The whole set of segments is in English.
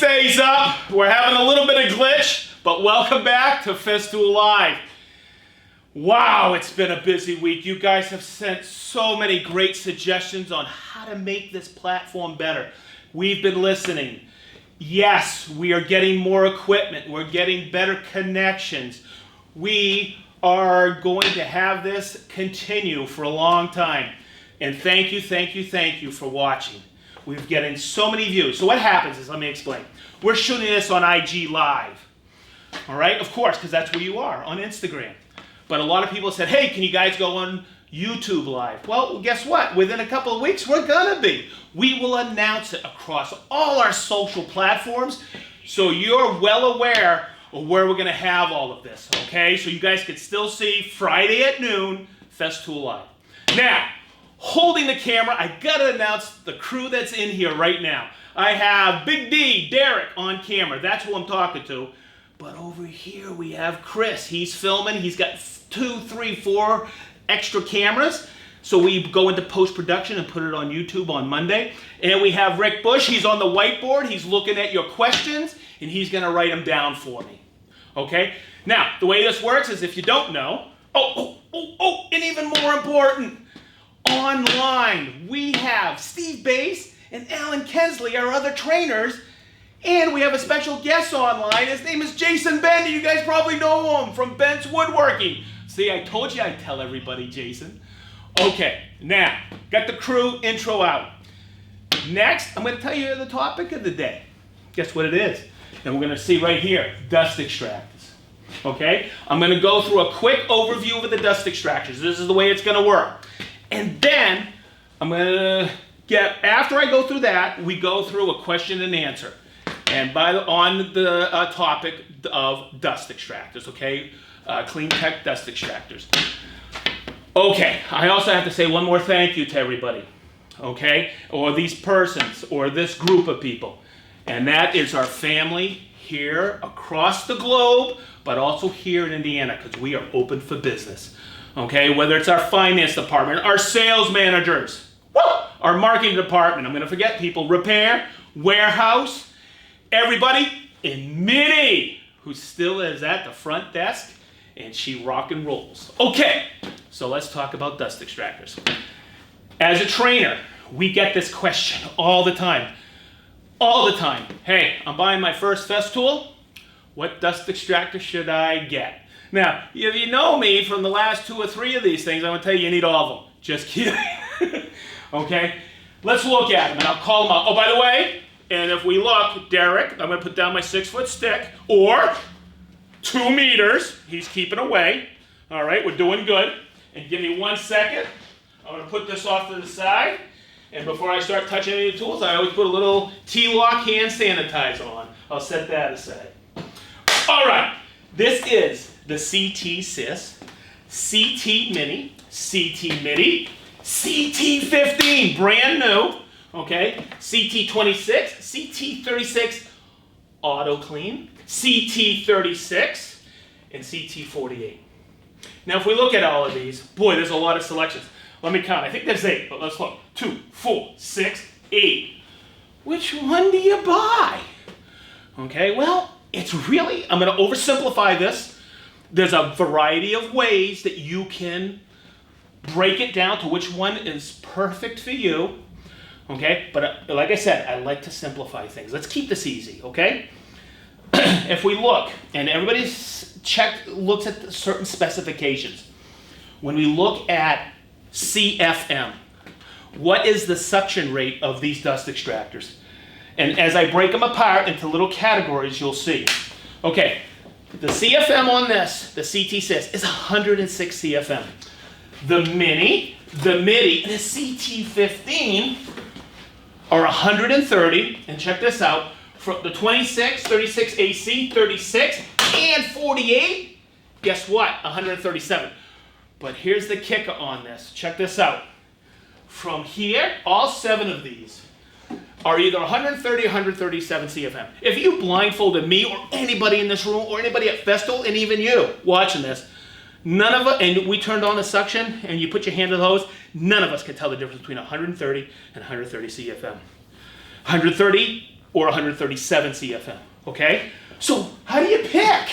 stays up. We're having a little bit of glitch, but welcome back to Festool Live. Wow, it's been a busy week. You guys have sent so many great suggestions on how to make this platform better. We've been listening. Yes, we are getting more equipment. We're getting better connections. We are going to have this continue for a long time. And thank you for watching. We're getting so many views. So what happens is, let me explain. We're shooting this on IG Live. All right, of course, because that's where you are, on Instagram. But a lot of people said, hey, can you guys go on YouTube Live? Well, guess what? Within a couple of weeks, we're gonna be. We will announce it across all our social platforms, so you're well aware of where we're gonna have all of this, okay? So you guys can still see Friday at noon, Festool Live. Now, holding the camera, I gotta announce the crew that's in here right now. I have Big D, Derek, on camera. That's who I'm talking to. But over here we have Chris. He's filming. He's got 2, 3, 4 extra cameras. So we go into post-production and put it on YouTube on Monday. And we have Rick Bush. He's on the whiteboard. He's looking at your questions, and he's going to write them down for me. Okay? Now, the way this works is if you don't know, and even more important, online, we have Steve Bass and Alan Kensley, our other trainers, and we have a special guest online. His name is Jason Bendy. You guys probably know him from Ben's Woodworking. See, I told you I'd tell everybody, Jason. Okay, now, got the crew intro out. Next, I'm going to tell you the topic of the day. Guess what it is? And we're going to see right here, dust extractors. Okay? I'm going to go through a quick overview of the dust extractors. This is the way it's going to work. And then, I'm going to after I go through that, we go through a question and answer. And on the topic of dust extractors, okay? Clean tech dust extractors. Okay, I also have to say one more thank you to everybody, okay? Or these persons, or this group of people. And that is our family here across the globe, but also here in Indiana, because we are open for business. Okay, whether it's our finance department, our sales managers, our marketing department, I'm going to forget people, repair, warehouse, everybody in Minnie, who still is at the front desk, and she rock and rolls. Okay, so let's talk about dust extractors. As a trainer, we get this question all the time. All the time. Hey, I'm buying my first Festool. What dust extractor should I get? Now, if you know me from the last 2 or 3 of these things, I'm going to tell you need all of them. Just kidding. Okay? Let's look at them, and I'll call them out. Oh, by the way, and if we look, Derek, I'm going to put down my 6-foot stick, or 2 meters. He's keeping away. All right, we're doing good. And give me 1 second. I'm going to put this off to the side. And before I start touching any of the tools, I always put a little T-Lock hand sanitizer on. I'll set that aside. All right, this is the CT Sys, CT Mini, CT Midi, CT15, brand new, okay? CT26, CT36 Auto Clean, CT36, and CT48. Now, if we look at all of these, boy, there's a lot of selections. Let me count. I think there's 8, but let's look. 2, 4, 6, 8. Which one do you buy? Okay, well, it's really, I'm going to oversimplify this. There's a variety of ways that you can break it down to which one is perfect for you. Okay, but like I said, I like to simplify things. Let's keep this easy, okay? If we look, and everybody looks at certain specifications. When we look at CFM, what is the suction rate of these dust extractors? And as I break them apart into little categories, you'll see. Okay, the CFM on this, the CT Sys, is 106 CFM. The Mini, the Midi, and the CT15 are 130, and check this out, from the 26, 36 AC, 36, and 48, guess what? 137. But here's the kicker on this. Check this out. From here, all 7 of these are either 130 or 137 CFM. If you blindfolded me or anybody in this room or anybody at Festool, and even you watching this, none of us, and we turned on the suction and you put your hand to the hose, none of us can tell the difference between 130 and 130 CFM. 130 or 137 CFM, okay? So how do you pick?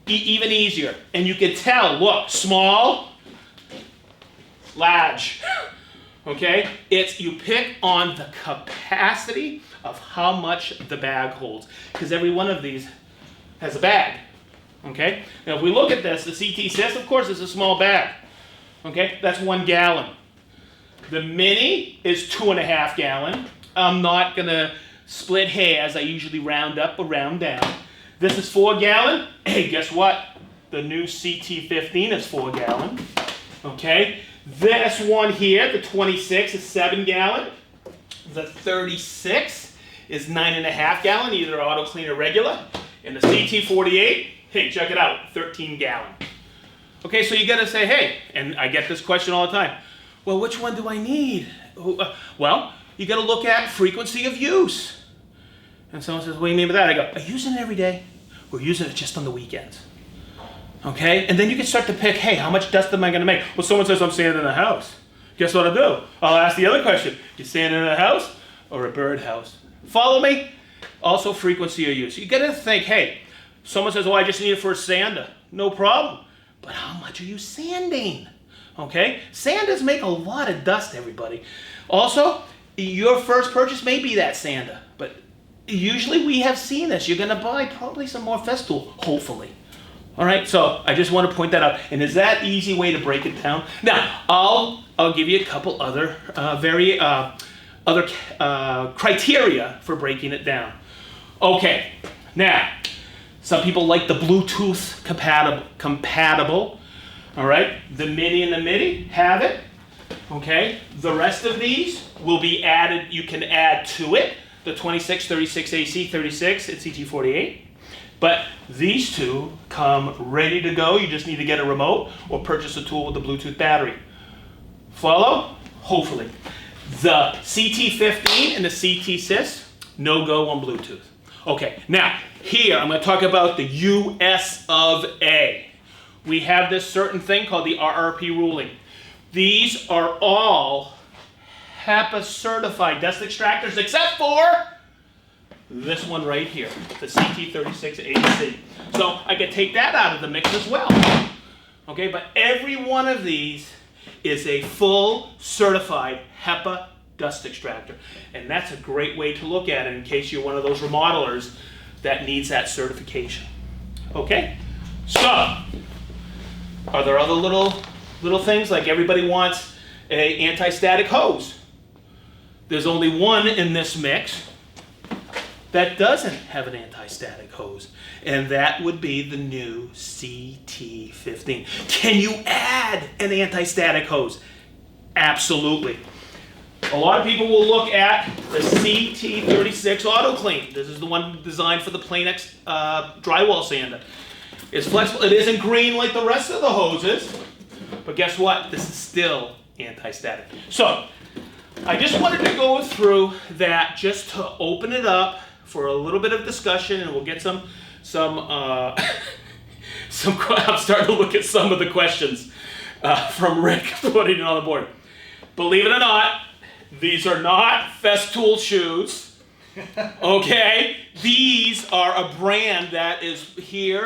Even easier. And you can tell, look, small, large, okay? You pick on the capacity of how much the bag holds, because every one of these has a bag, okay? Now if we look at this, the CT Sys, of course, is a small bag, okay? That's 1 gallon. The Mini is 2.5 gallon. I'm not gonna split hairs. I usually round up or round down. This is 4 gallon. Hey, guess what? The new CT15 is 4 gallon, okay? This one here, the 26, is 7 gallon. The 36 is 9.5 gallon, either auto clean or regular. And the CT48, hey, check it out, 13 gallon. Okay, so you gotta say, hey, and I get this question all the time, well, which one do I need? Well, you gotta look at frequency of use. And someone says, what do you mean by that? I go, are you using it every day? We're using it just on the weekends. Okay, and then you can start to pick, hey, how much dust am I gonna make? Well, someone says I'm sanding in the house. Guess what I'll do? I'll ask the other question. You sanding in a house or a bird house? Follow me? Also frequency of use. You gotta think, hey, someone says, oh, I just need it for a sander. No problem. But how much are you sanding? Okay, sanders make a lot of dust, everybody. Also, your first purchase may be that sander, but usually we have seen this. You're gonna buy probably some more Festool, hopefully. All right, so I just want to point that out. And is that easy way to break it down? Now, I'll give you a couple other criteria for breaking it down. Okay, now, some people like the Bluetooth compatible. All right, the Mini and the Midi have it. Okay, the rest of these will be added. You can add to it the 26, 36 AC, 36 and CT48. But these two come ready to go. You just need to get a remote or purchase a tool with the Bluetooth battery. Follow? Hopefully. The CT15 and the CT Sys, no go on Bluetooth. Okay, now here I'm going to talk about the US of A. We have this certain thing called the RRP ruling. These are all HEPA certified dust extractors except for this one right here, the CT36AC. So I could take that out of the mix as well. Okay, but every one of these is a full certified HEPA dust extractor. And that's a great way to look at it in case you're one of those remodelers that needs that certification. Okay, so are there other little things like everybody wants a anti-static hose? There's only one in this mix that doesn't have an anti-static hose, and that would be the new CT15. Can you add an anti-static hose? Absolutely. A lot of people will look at the CT36 Auto Clean. This is the one designed for the Planex drywall sander. It's flexible. It isn't green like the rest of the hoses, but guess what? This is still anti-static. So I just wanted to go through that just to open it up for a little bit of discussion, and we'll get some I'm starting to look at some of the questions from Rick putting it on the board. Believe it or not, these are not Festool shoes, okay? These are a brand that is here.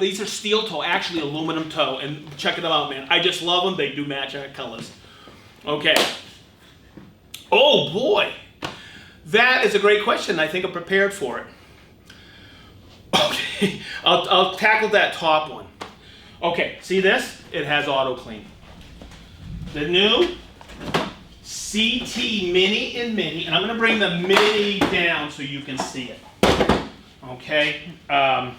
These are steel toe, actually aluminum toe, and check them out, man. I just love them. They do match our colors. Okay. Oh boy, that is a great question. I think I'm prepared for it. Okay, I'll tackle that top one. Okay, see this? It has auto clean. The new CT Mini and Mini, and I'm going to bring the Mini down so you can see it. Okay. I'm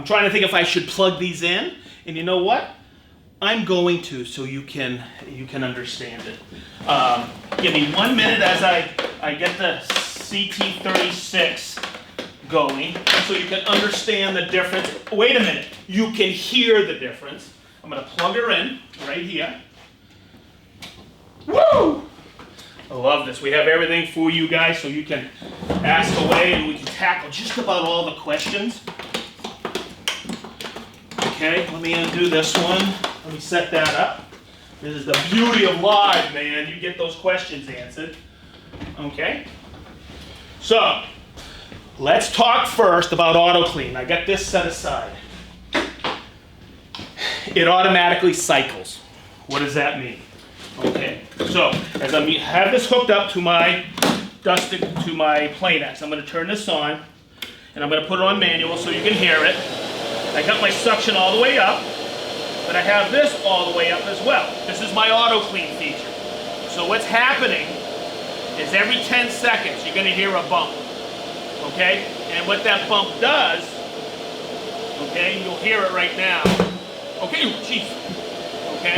trying to think if I should plug these in, and you know what? I'm going to, so you can understand it. Give me 1 minute as I get the CT36 going, so you can understand the difference. Wait a minute, you can hear the difference. I'm going to plug her in right here. Woo! I love this. We have everything for you guys, so you can ask away, and we can tackle just about all the questions. Okay, let me undo this one. Let me set that up. This is the beauty of live, man. You get those questions answered. Okay? So, let's talk first about auto clean. I got this set aside. It automatically cycles. What does that mean? Okay, so as I have this hooked up to my plane axe, I'm going to turn this on, and I'm going to put it on manual so you can hear it. I got my suction all the way up, but I have this all the way up as well. This is my auto clean feature. So what's happening is every 10 seconds you're going to hear a bump. Okay, and what that bump does, okay, you'll hear it right now. Okay, jeez. Okay,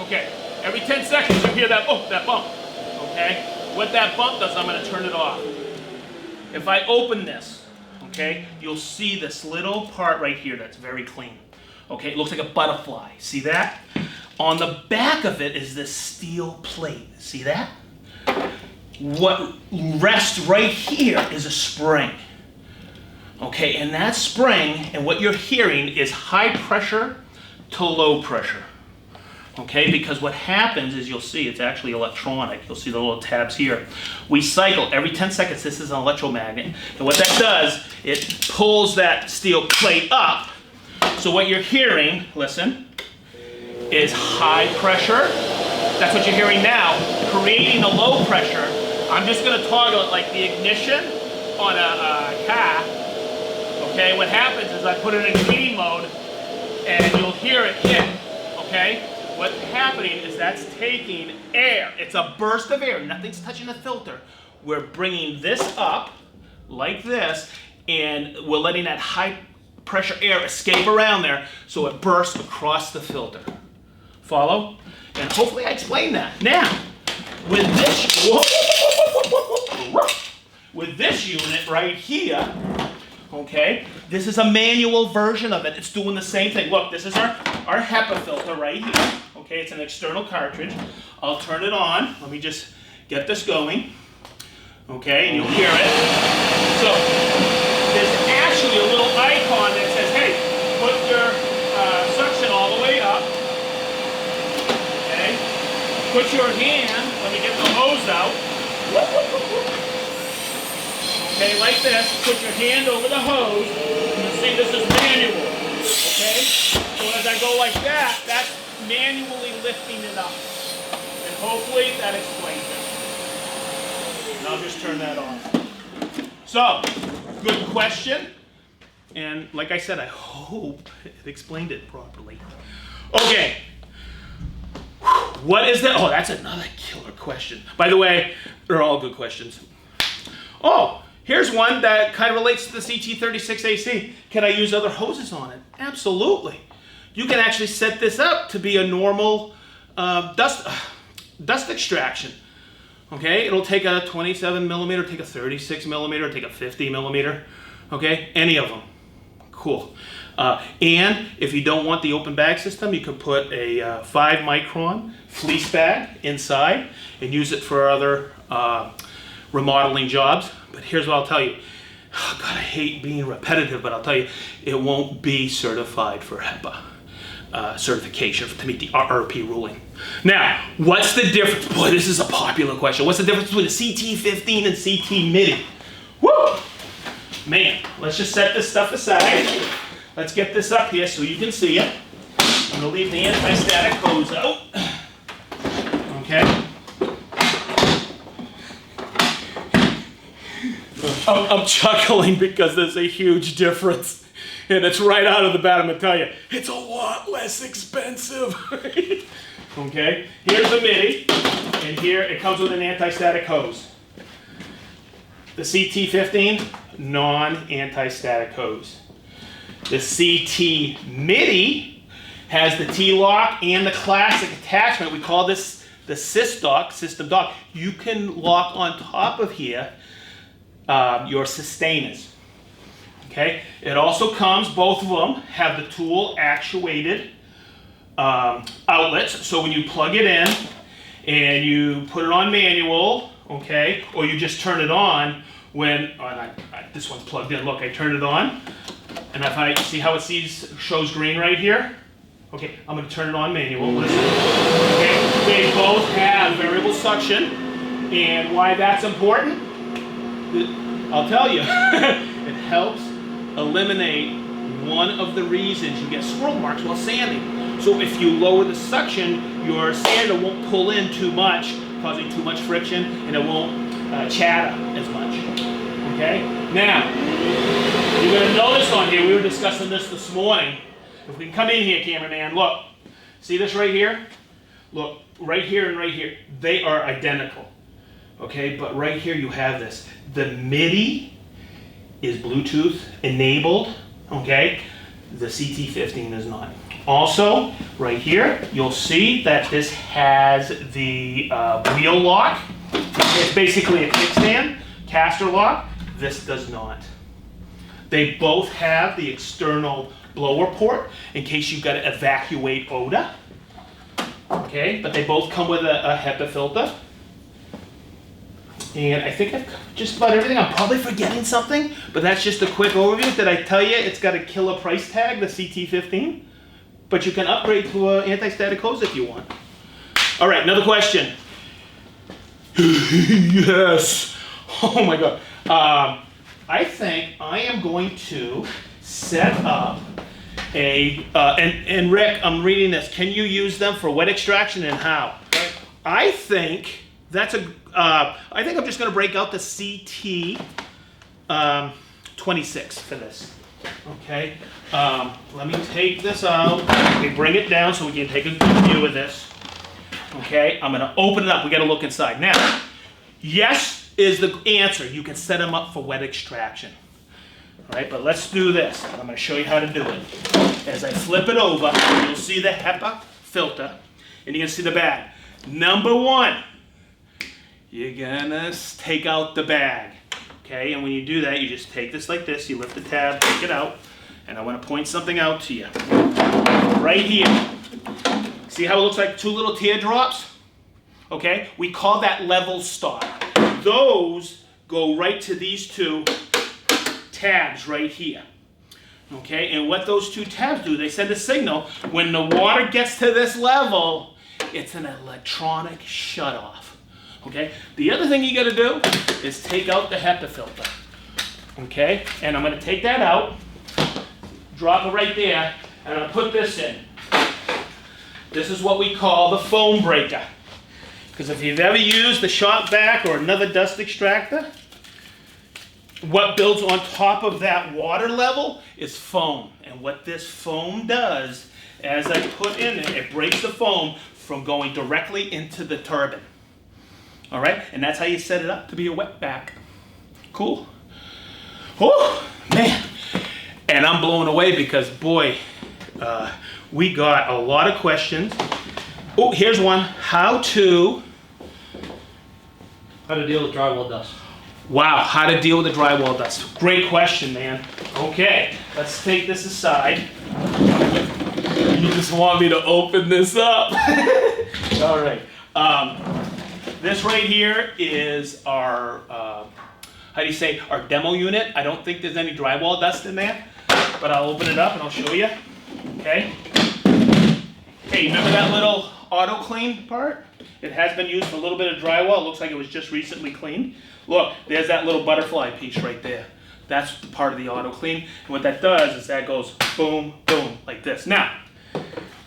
okay. Every 10 seconds you hear that, that bump. Okay, what that bump does, I'm going to turn it off. If I open this, okay, you'll see this little part right here that's very clean. Okay, it looks like a butterfly. See that? On the back of it is this steel plate. See that? What rests right here is a spring. Okay, and that spring, and what you're hearing is high pressure to low pressure. Okay, because what happens is you'll see it's actually electronic. You'll see the little tabs here. We cycle every 10 seconds. This is an electromagnet. And what that does, it pulls that steel plate up. So what you're hearing, listen, is high pressure. That's what you're hearing now. Creating the low pressure. I'm just going to toggle it like the ignition on a car. Okay, what happens is I put it in clean mode and you'll hear it hit. Okay? What's happening is that's taking air. It's a burst of air. Nothing's touching the filter. We're bringing this up like this, and we're letting that high pressure air escape around there so it bursts across the filter. Follow? And hopefully I explained that. Now, with this unit right here, okay, this is a manual version of it. It's doing the same thing. Look, this is our Hepa filter right here. Okay, it's an external cartridge. I'll turn it on. Let me just get this going. Okay, and you'll hear it. So, there's actually a little icon that says, hey, put your suction all the way up. Okay, put your hand, let me get the hose out. Okay, like this, put your hand over the hose. You see this is manual. Okay, so as I go like that, that's manually lifting it up. And hopefully that explains it. And I'll just turn that on. So, good question. And like I said, I hope it explained it properly. Okay. What is that? Oh, that's another killer question. By the way, they're all good questions. Oh, here's one that kind of relates to the CT36AC. Can I use other hoses on it? Absolutely. You can actually set this up to be a normal dust extraction. Okay, it'll take a 27 millimeter, take a 36 millimeter, take a 50 millimeter. Okay, any of them. Cool. And if you don't want the open bag system, you can put a 5 micron fleece bag inside and use it for other remodeling jobs. But here's what I'll tell you. Oh, God, I hate being repetitive, but I'll tell you, it won't be certified for HEPA certification to meet the RRP ruling. Now, what's the difference? Boy, this is a popular question. What's the difference between a CT15 and CT MIDI? Woo! Man, let's just set this stuff aside. Let's get this up here so you can see it. I'm going to leave the anti-static hose out. Okay. I'm chuckling because there's a huge difference. And it's right out of the bat, I'm going to tell you, it's a lot less expensive. Okay, here's the MIDI, and here it comes with an anti-static hose. The CT15, non-anti-static hose. The CT MIDI has the T-lock and the classic attachment. We call this the system dock. You can lock on top of here your sustainers. Okay, it also comes, both of them have the tool actuated outlets, so when you plug it in and you put it on manual, okay, or you just turn it on when, this one's plugged in, look, I turned it on, and if I see how it shows green right here, Okay, I'm going to turn it on manual. Listen. Okay, they both have variable suction, and why that's important, I'll tell you. It helps eliminate one of the reasons you get swirl marks while sanding. So if you lower the suction, your sander won't pull in too much, causing too much friction, and it won't chatter as much. Okay? Now, you're going to notice on here, we were discussing this morning. If we can come in here, cameraman, look. See this right here? Look, right here and right here. They are identical. Okay, but right here you have this. The MIDI is Bluetooth enabled. Okay, the CT15 is not. Also, right here, you'll see that this has the wheel lock. It's basically a kickstand, caster lock. This does not. They both have the external blower port in case you've got to evacuate odor. Okay, but they both come with a Hepa filter. And I think I've covered just about everything. I'm probably forgetting something, but that's just a quick overview. Did I tell you it's got a killer price tag, the CT15? But you can upgrade to an anti-static hose if you want. All right, another question. Yes. Oh my God. I think I am going to set up and Rick, I'm reading this. Can you use them for wet extraction and how? I think that's I think I'm just going to break out the CT 26 for this. Okay. Let me take this out. Let me bring it down so we can take a good view of this. Okay. I'm going to open it up. We got to look inside. Now, yes is the answer. You can set them up for wet extraction. All right, but let's do this. I'm going to show you how to do it. As I flip it over, you'll see the Hepa filter, and you're going to see the bag. Number one, you're going to take out the bag. Okay, and when you do that, you just take this like this. You lift the tab, take it out, and I want to point something out to you. Right here. See how it looks like two little teardrops? Okay, we call that level stop. Those go right to these two tabs right here. Okay, and what those two tabs do, they send a signal. When the water gets to this level, it's an electronic shutoff. Okay, the other thing you got to do is take out the Hepa filter. Okay, and I'm going to take that out, drop it right there, and I'm going to put this in. This is what we call the foam breaker. Because if you've ever used the shop vac or another dust extractor, what builds on top of that water level is foam. And what this foam does, as I put in it breaks the foam from going directly into the turbine. All right, and that's how you set it up to be a wet back. Cool. Oh, man. And I'm blown away because, boy, we got a lot of questions. Oh, here's one. How to deal with drywall dust. Wow, how to deal with the drywall dust. Great question, man. Okay, let's take this aside. You just want me to open this up. All right. This right here is our, how do you say, our demo unit. I don't think there's any drywall dust in there, but I'll open it up and I'll show you. Okay. Hey, remember that little auto clean part? It has been used for a little bit of drywall. It looks like it was just recently cleaned. Look, there's that little butterfly piece right there. That's the part of the auto clean. And what that does is that goes boom, boom, like this. Now,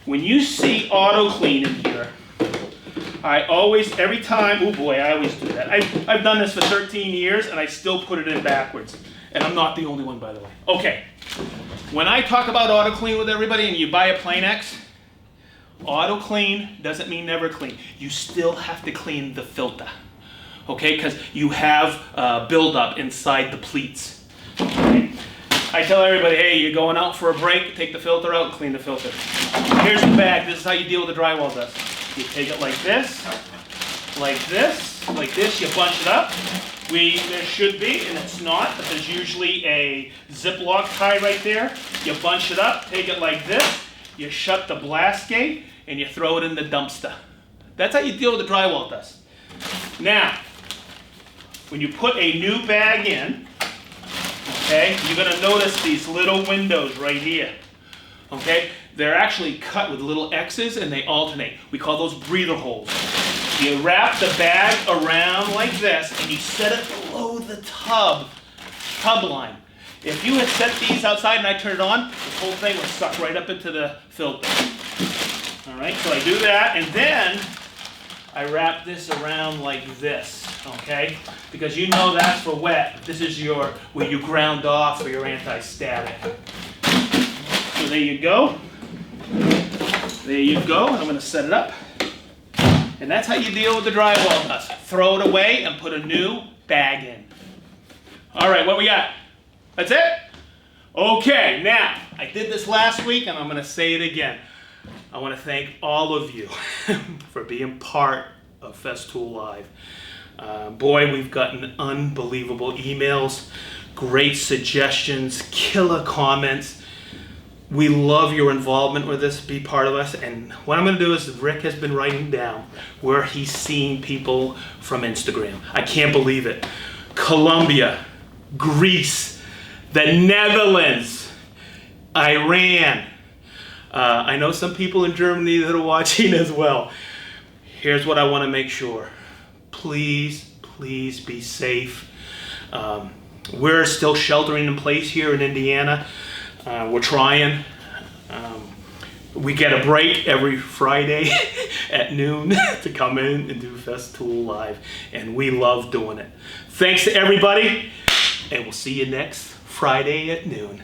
when you see auto clean in here, I always, every time, oh boy, I always do that. I've done this for 13 years and I still put it in backwards. And I'm not the only one, by the way. Okay, when I talk about auto clean with everybody and you buy a Plain-X, auto clean doesn't mean never clean. You still have to clean the filter, okay? Because you have buildup inside the pleats. Okay? I tell everybody, hey, you're going out for a break, take the filter out, clean the filter. Here's the bag. This is how you deal with the drywall dust. You take it like this, like this, like this. You bunch it up. There should be, and it's not, but there's usually a Ziploc tie right there. You bunch it up, take it like this. You shut the blast gate, and you throw it in the dumpster. That's how you deal with the drywall dust. Now, when you put a new bag in, okay, you're going to notice these little windows right here. Okay, They're actually cut with little X's and they alternate. We call those breather holes. You wrap the bag around like this and you set it below the tub line. If you had set these outside and I turned it on, this whole thing would suck right up into the filter. All right, so I do that, and then I wrap this around like this, okay? Because you know that's for wet. This is where you ground off for your anti-static. So there you go. There you go. I'm going to set it up. And that's how you deal with the drywall dust. Throw it away and put a new bag in. All right, what we got? That's it? Okay, now, I did this last week and I'm going to say it again. I want to thank all of you for being part of Festool Live. Boy, we've gotten unbelievable emails, great suggestions, killer comments. We love your involvement with this, be part of us. And what I'm going to do is Rick has been writing down where he's seen people from Instagram. I can't believe it. Colombia, Greece, the Netherlands, Iran. I know some people in Germany that are watching as well. Here's what I want to make sure. Please, please be safe. We're still sheltering in place here in Indiana. We're trying. We get a break every Friday at noon to come in and do Festool Live, and we love doing it. Thanks to everybody, and we'll see you next Friday at noon.